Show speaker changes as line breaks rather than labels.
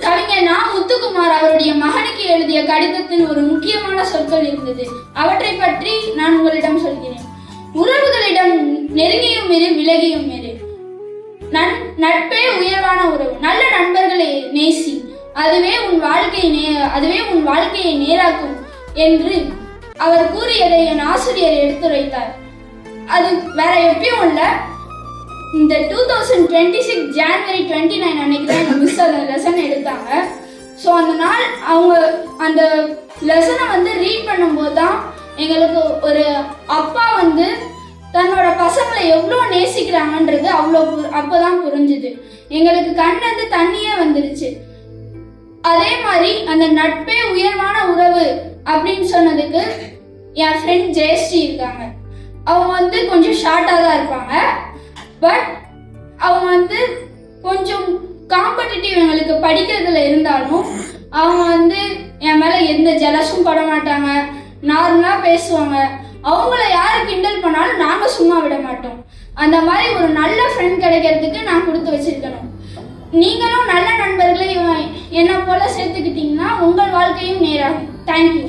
கவிஞர் நா. முத்துக்குமார் அவருடைய மகனுக்கு எழுதிய கடிதத்தில் ஒரு முக்கியமான சொற்கள் இருந்தது. அவற்றை பற்றி நான் உங்களிடம் சொல்கிறேன். உறவுகளிடம் நெருங்கியும் இரு, விலகியும் இரு. நட்பே உயர்வான உறவு. நல்ல நண்பர்களை நேசி, அதுவே உன் வாழ்க்கையை நேராக்கும் என்று அவர் கூறியதை என் ஆசிரியர் எடுத்துரைத்தார். அது வேற எப்பயும் இல்லை, இந்த 2026 ஜனவரி 29 அன்னைக்கு தான் எங்கள் மிஸ் அந்த லெசன் எடுத்தாங்க. ஸோ அந்த நாள் அவங்க அந்த லெசனை ரீட் பண்ணும்போது தான் எங்களுக்கு ஒரு அப்பா தன்னோட பசங்களை எவ்வளோ நேசிக்கிறாங்கன்றது அப்போதான் புரிஞ்சுது. எங்களுக்கு கண்ணிலிருந்து தண்ணியே வந்துருச்சு. அதே மாதிரி அந்த நட்பே உயர்வான உறவு அப்படின்னு சொன்னதுக்கு என் ஃப்ரெண்ட் ஜெயஸ்ரீ இருக்காங்க. அவங்க கொஞ்சம் ஷார்ட்டாக தான் இருப்பாங்க. பட் அவங்க கொஞ்சம் காம்படிட்டிவ் எங்களுக்கு படிக்கிறதுல இருந்தாலும் அவங்க என் மேலே எந்த ஜெலஸும் பட மாட்டாங்க, நார்மலாக பேசுவாங்க. அவங்கள யார் கிண்டல் பண்ணாலும் நாங்கள் சும்மா விட மாட்டோம். அந்த மாதிரி ஒரு நல்ல ஃப்ரெண்ட் கிடைக்கிறதுக்கு நான் கொடுத்து வச்சிருக்கணும். நீங்களும் நல்ல நண்பர்களை என்னை போல சேர்த்துக்கிட்டீங்கன்னா உங்கள் வாழ்க்கையும் நேராகும். தேங்க்யூ.